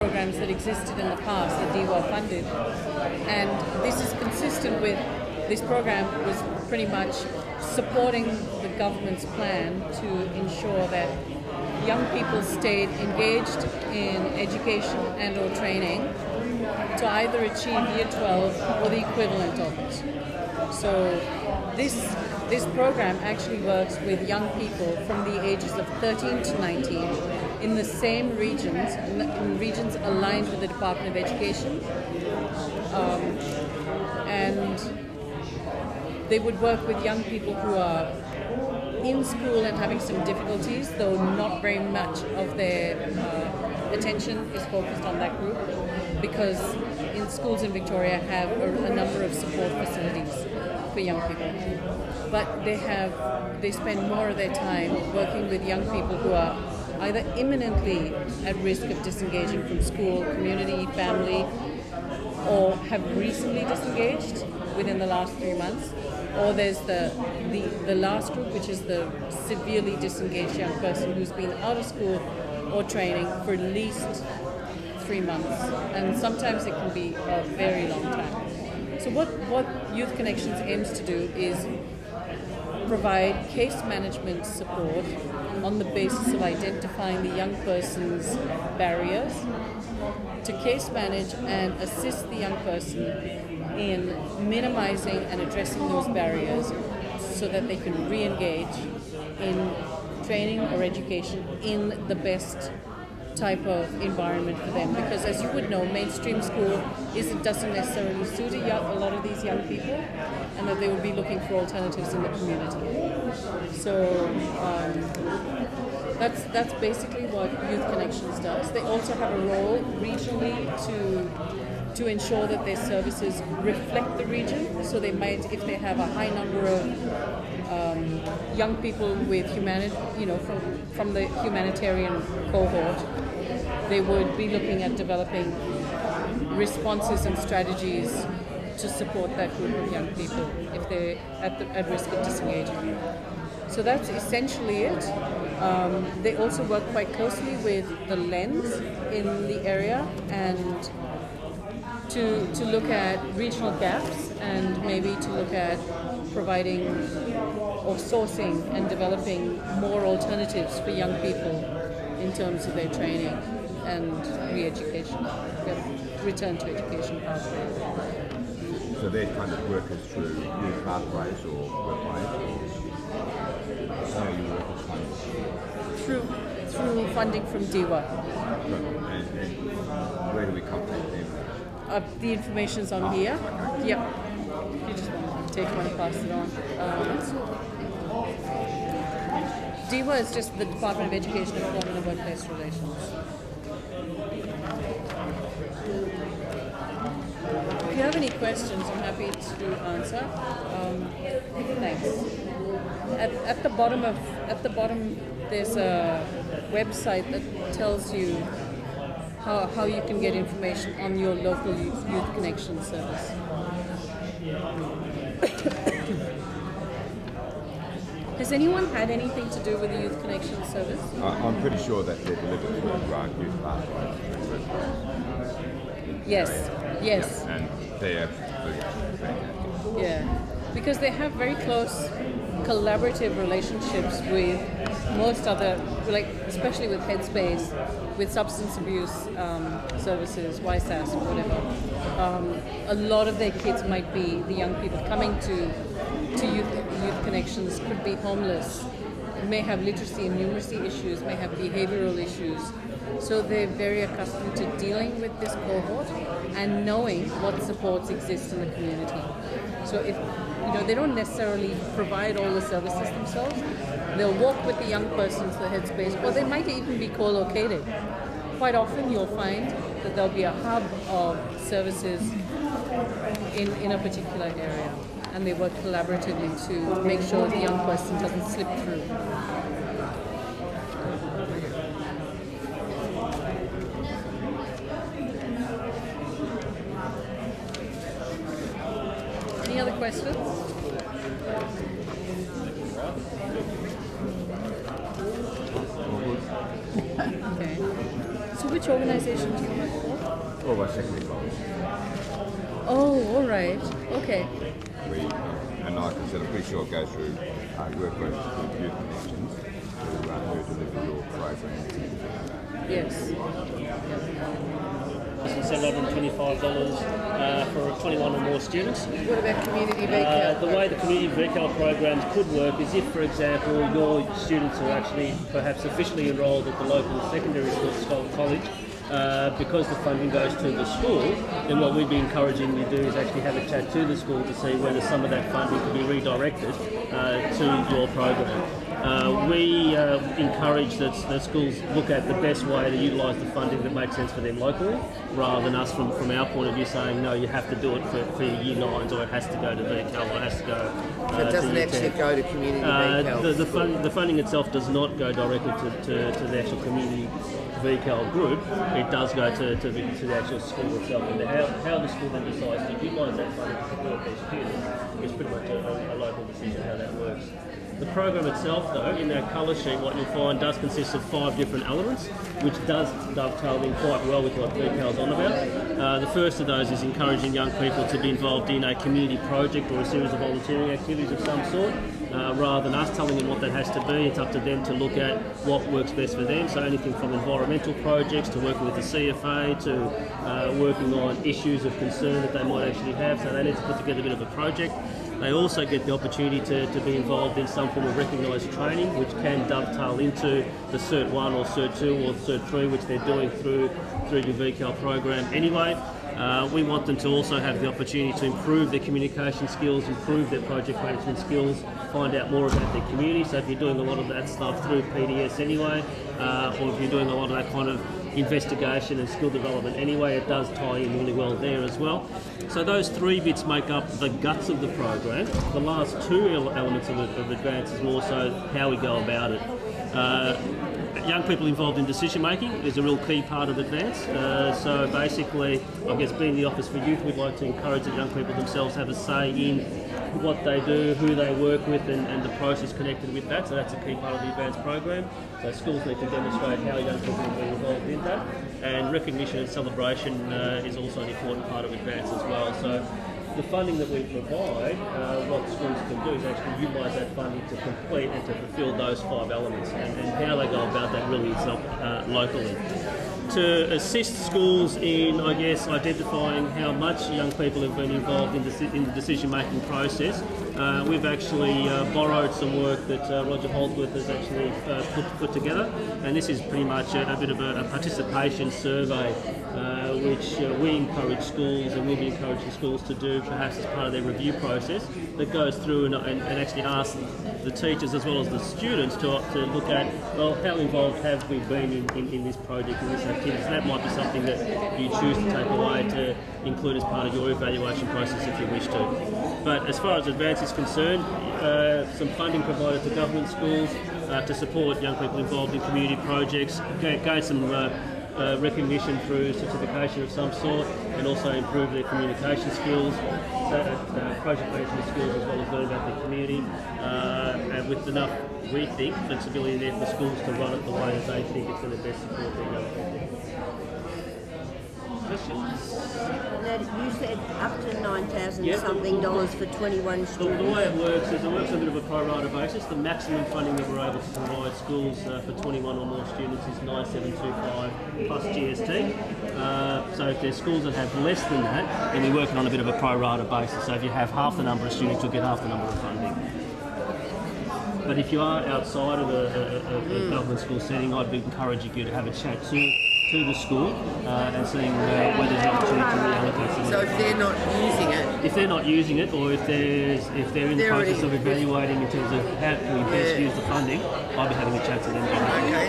programs that existed in the past that DWA funded. And this is consistent with, this program was pretty much supporting the government's plan to ensure that young people stayed engaged in education and or training to either achieve Year 12 or the equivalent of it. So this program actually works with young people from the ages of 13 to 19 in the same regions, in regions aligned with the Department of Education. And they would work with young people who are in school and having some difficulties, though not very much of their attention is focused on that group, because in schools in Victoria have a number of support facilities for young people. But they spend more of their time working with young people who are either imminently at risk of disengaging from school, community, family, or have recently disengaged within the last 3 months. Or there's the last group, which is the severely disengaged young person who's been out of school or training for at least 3 months. And sometimes it can be a very long time. So what Youth Connections aims to do is provide case management support on the basis of identifying the young person's barriers, to case manage and assist the young person in minimizing and addressing those barriers so that they can re-engage in training or education in the best type of environment for them. Because as you would know, mainstream school doesn't necessarily suit a lot of these young people, and that they would be looking for alternatives in the community. So that's basically what Youth Connections does. They also have a role regionally to ensure that their services reflect the region. So they might, if they have a high number of young people with from the humanitarian cohort, they would be looking at developing responses and strategies to support that group of young people if they're at risk of disengaging. So that's essentially it. They also work quite closely with the Lens in the area and to look at regional gaps and maybe to look at providing or sourcing and developing more alternatives for young people in terms of their training and re-education, return to education pathways. So they kind of work us through youth pathways or workways? How you work as funding? Through funding from DWA. And where do we contact them? The information's on here. Okay. Yep. You just want to take one and pass it on. DWA is just the Department of Education, Employment and Workplace Relations. If you have any questions, I'm happy to answer. Thanks. At the bottom, there's a website that tells you how you can get information on your local Youth Connection service. Has anyone had anything to do with the Youth Connection service? I'm pretty sure that they're delivered through youth pathways. Yes. Yes. Yeah, and they're fantastic. Yeah, because they have very close collaborative relationships with most other, like especially with Headspace, with substance abuse services, YSAS or whatever. A lot of their kids might be, the young people coming to youth Connections could be homeless, may have literacy and numeracy issues, may have behavioral issues. So they're very accustomed to dealing with this cohort and knowing what supports exist in the community. So if they don't necessarily provide all the services themselves, they'll walk with the young person to the Headspace, or they might even be co-located. Quite often you'll find that there'll be a hub of services in a particular area, and they work collaboratively to make sure the young person doesn't slip through. Any other questions? Okay. So which organization do you work for? all our secondary clubs. Oh, all right. Okay. And like I said, I'm pretty sure it goes through work with youth connections to deliver your program. Yes. $725 for 21 or more students. What about community VCAL? The way the community VCAL programs could work is if, for example, your students are actually perhaps officially enrolled at the local secondary school college, because the funding goes to the school, then what we'd be encouraging you to do is actually have a chat to the school to see whether some of that funding could be redirected to your program. We encourage that schools look at the best way to utilise the funding that makes sense for them locally, rather than us from our point of view saying, no, you have to do it for your year 9s, or it has to go to VCAL, or it has to go so it doesn't actually go to community VCAL? The funding itself does not go directly to the actual community VCAL group. It does go to the actual school itself, and how the school then decides to utilise that funding to support their students is pretty much a local decision how that works. The program itself, though, in our colour sheet, what you'll find does consist of 5 different elements, which does dovetail in quite well with what VCAL's on about. The first of those is encouraging young people to be involved in a community project or a series of volunteering activities of some sort. Rather than us telling them what that has to be, it's up to them to look at what works best for them. So anything from environmental projects to working with the CFA to working on issues of concern that they might actually have. So they need to put together a bit of a project. They also get the opportunity to be involved in some form of recognised training, which can dovetail into the Cert 1 or Cert 2 or Cert 3, which they're doing through the VCAL program anyway. We want them to also have the opportunity to improve their communication skills, improve their project management skills, find out more about their community. So if you're doing a lot of that stuff through PDS anyway, or if you're doing a lot of that kind of investigation and skill development anyway, it does tie in really well there as well. So those 3 bits make up the guts of the program. The last 2 elements of Advance is more so how we go about it. Young people involved in decision making is a real key part of Advance. So basically, I guess being the Office for Youth, we'd like to encourage that young people themselves have a say in what they do, who they work with, and the process connected with that. So that's a key part of the Advance program. So schools need to demonstrate how young people will be involved in that. And recognition and celebration is also an important part of Advance as well. So the funding that we provide, what schools can do is actually utilise that funding to complete and to fulfil those 5 elements. And how they go about that really is locally. To assist schools in, I guess, identifying how much young people have been involved in the decision-making process, we've actually borrowed some work that Roger Holdsworth has actually put together, and this is pretty much a bit of a participation survey which we encourage schools, and we'll be encouraging schools to do perhaps as part of their review process, that goes through and actually asks the teachers as well as the students to look at, well, how involved have we been in this project, in this activity. So that might be something that you choose to take away to include as part of your evaluation process if you wish to. But as far as Advance is concerned, some funding provided to government schools to support young people involved in community projects, gain some recognition through certification of some sort, and also improve their communication skills, project management skills, as well as learning about their community, and with enough, we think, flexibility there for schools to run it the way that they think it's going to best support their young people. Questions? You said up to $9,000 something dollars for 21 students. The way it works is it works on a bit of a pro rata basis. The maximum funding that we're able to provide schools for 21 or more students is $9,725 plus GST. So if there's schools that have less than that, then we're working on a bit of a pro rata basis. So if you have half the number of students, you'll get half the number of funding. But if you are outside of a government school setting, I'd be encouraging you to have a chat to the school and seeing whether there's an opportunity to reallocate some. So if they're not using it? If they're not using it, or if they're in the process of evaluating in terms of how can we best use the funding, I'll be having a chat to them. Okay.